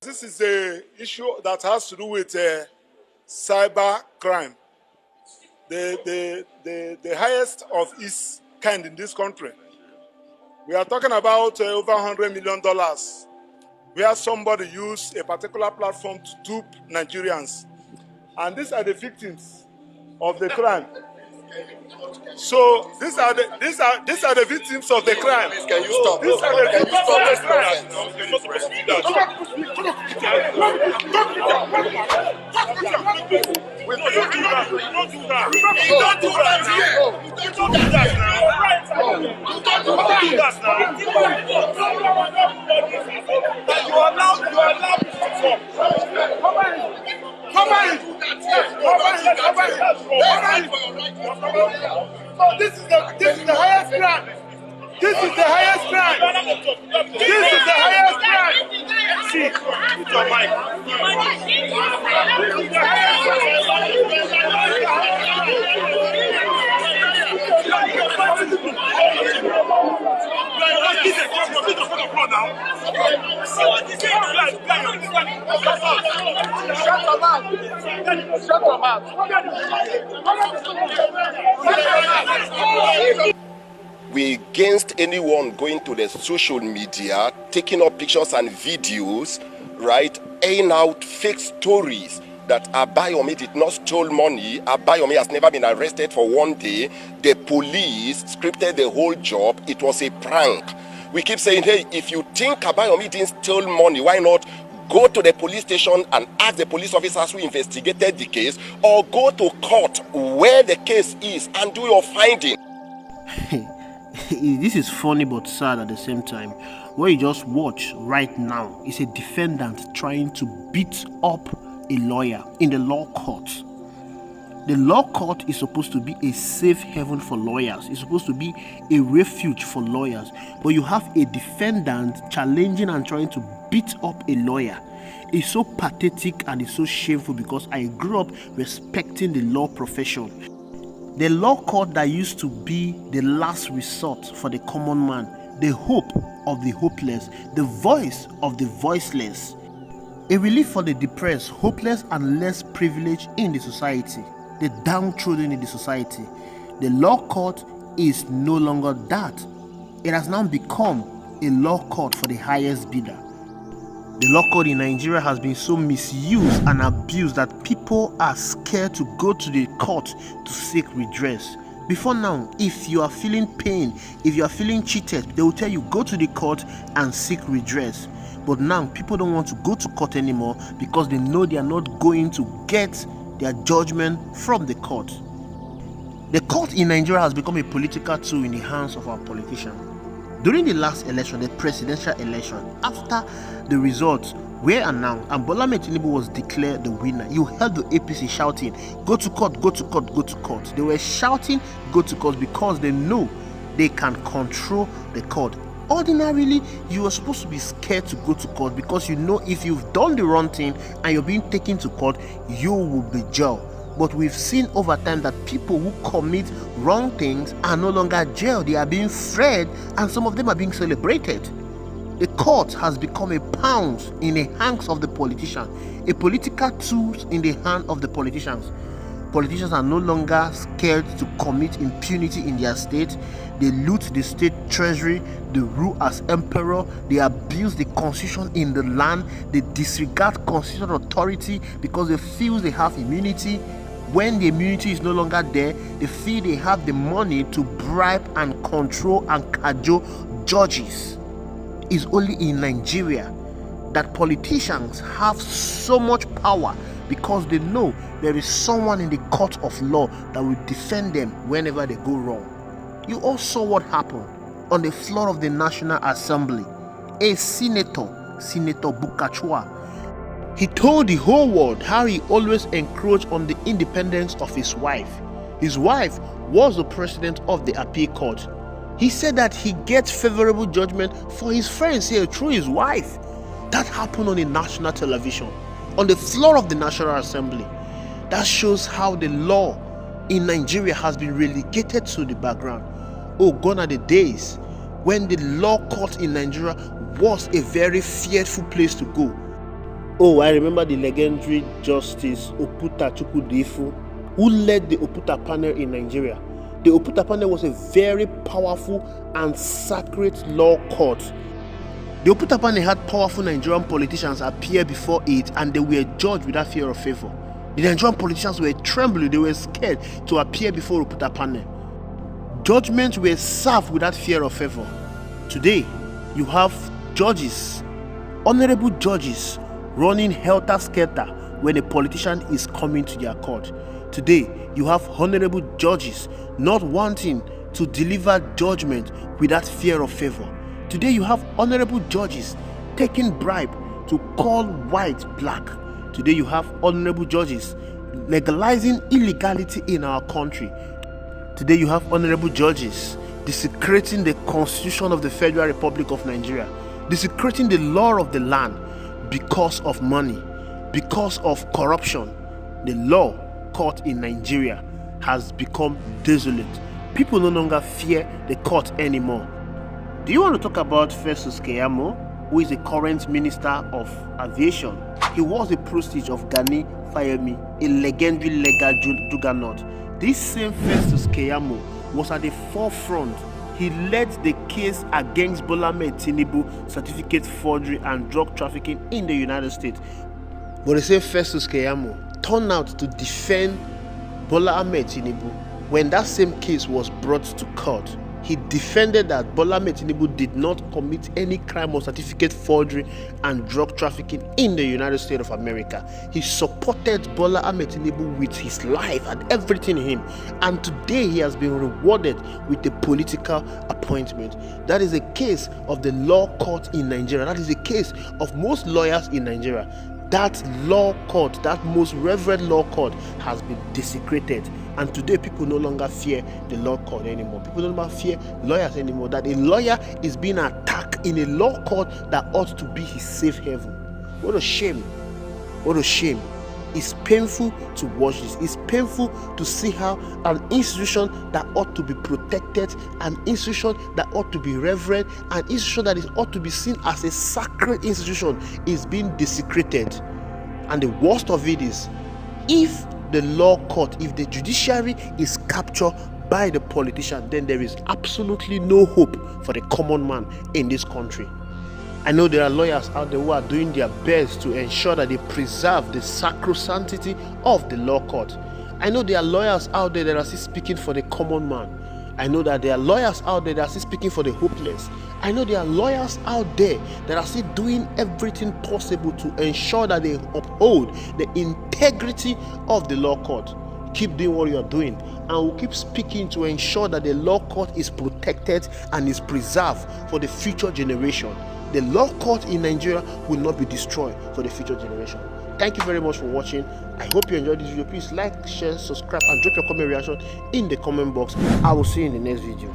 This is an issue that has to do with cyber crime, the highest of its kind in this country. We are talking about over $100 million, where somebody used a particular platform to dupe Nigerians. And these are the victims of the crime. So these are the victims of the crime. Can you stop? These are the victims of the crime. You're not supposed to do that. We don't do that. We don't do that. We don't do that now. We don't do that now. We don't do that now. You are allowed to talk. Come on. This is the highest crime. This is the highest crime. This is the highest crime. See, put your mic. This is the highest Shut your mouth. We against anyone going to the social media, taking up pictures and videos, right, airing out fake stories that Abayomi did not steal money. Abayomi has never been arrested for one day. The police scripted the whole job. It was a prank. We keep saying, hey, if you think Abayomi didn't steal money, why not go to the police station and ask the police officers who investigated the case, or go to court where the case is and do your finding. This is funny but sad at the same time. What you just watch right now is a defendant trying to beat up a lawyer in the law court. The law court is supposed to be a safe haven for lawyers. It's supposed to be a refuge for lawyers. But you have a defendant challenging and trying to beat up a lawyer. It's so pathetic and it's so shameful, because I grew up respecting the law profession. The law court that used to be the last resort for the common man, the hope of the hopeless, the voice of the voiceless, a relief for the depressed, hopeless and less privileged in the society, the downtrodden in the society. The law court is no longer that. It has now become a law court for the highest bidder. The law court in Nigeria has been so misused and abused that people are scared to go to the court to seek redress. Before now, if you are feeling pain, if you are feeling cheated, they will tell you go to the court and seek redress. But now people don't want to go to court anymore because they know they are not going to get their judgment from the court. The court in Nigeria has become a political tool in the hands of our politicians. During the last election, the presidential election, after the results were announced and Bola Ahmed Tinubu was declared the winner, you heard the APC shouting, go to court, go to court, go to court. They were shouting, go to court, because they know they can control the court. Ordinarily, you are supposed to be scared to go to court, because you know if you've done the wrong thing and you're being taken to court, you will be jailed. But we've seen over time that people who commit wrong things are no longer jailed. They are being freed, and some of them are being celebrated. The court has become a pound in the hands of the politician, a political tool in the hand of the politicians. Politicians are no longer scared to commit impunity in their state. They loot the state treasury, they rule as emperor, they abuse the constitution in the land, they disregard constitutional authority because they feel they have immunity. When the immunity is no longer there, they feel they have the money to bribe and control and cajole judges. It's only in Nigeria that politicians have so much power, because they know there is someone in the court of law that will defend them whenever they go wrong. You all saw what happened on the floor of the National Assembly. A senator, Senator Bukachua, he told the whole world how he always encroached on the independence of his wife. His wife was the president of the appeal court. He said that he gets favorable judgment for his friends here through his wife. That happened on the national television, on the floor of the National Assembly. That shows how the law in Nigeria has been relegated to the background. Oh, gone are the days when the law court in Nigeria was a very fearful place to go. Oh, I remember the legendary Justice Oputa Chukwudifu, who led the Oputa panel in Nigeria. The Oputa panel was a very powerful and sacred law court. The Oputa panel had powerful Nigerian politicians appear before it, and they were judged without fear or favor. The Nigerian politicians were trembling, they were scared to appear before Oputa panel. Judgments were served without fear or favor. Today, you have judges, honorable judges, running helter-skelter when a politician is coming to their court. Today, you have honorable judges not wanting to deliver judgment without fear or favor. Today, you have honorable judges taking bribe to call white black. Today, you have honorable judges legalizing illegality in our country. Today, you have honorable judges desecrating the Constitution of the Federal Republic of Nigeria, desecrating the law of the land because of money, because of corruption. The law court in Nigeria has become desolate. People no longer fear the court anymore. Do you want to talk about Festus Keyamo, who is the current Minister of Aviation? He was the prestige of Gani Fayemi, a legendary legal juggernaut. This same Festus Keyamo was at the forefront. He led the case against Bola Ahmed Tinubu, certificate forgery and drug trafficking in the United States. But the same Festus Keyamo turned out to defend Bola Ahmed Tinubu when that same case was brought to court. He defended that Bola Ahmed Tinubu did not commit any crime of certificate forgery and drug trafficking in the United States of America. He supported Bola Ahmed Tinubu with his life and everything in him. And today he has been rewarded with a political appointment. That is a case of the law court in Nigeria. That is a case of most lawyers in Nigeria. That law court, that most reverend law court, has been desecrated. And today people no longer fear the law court anymore. People no longer fear lawyers anymore. That a lawyer is being attacked in a law court that ought to be his safe haven. What a shame. What a shame. It's painful to watch this. It's painful to see how an institution that ought to be protected, an institution that ought to be reverent, an institution that ought to be seen as a sacred institution is being desecrated. And the worst of it is, if the law court, if the judiciary is captured by the politician, then there is absolutely no hope for the common man in this country. I know there are lawyers out there who are doing their best to ensure that they preserve the sacrosanctity of the law court. I know there are lawyers out there that are still speaking for the common man. I know that there are lawyers out there that are still speaking for the hopeless. I know there are lawyers out there that are still doing everything possible to ensure that they uphold the integrity of the law court. Keep doing what you are doing, and we'll keep speaking to ensure that the law court is protected and is preserved for the future generation. The law court in Nigeria will not be destroyed for the future generation. Thank you very much for watching. I hope you enjoyed this video. Please like, share, subscribe, and drop your comment reaction in the comment box. I will see you in the next video.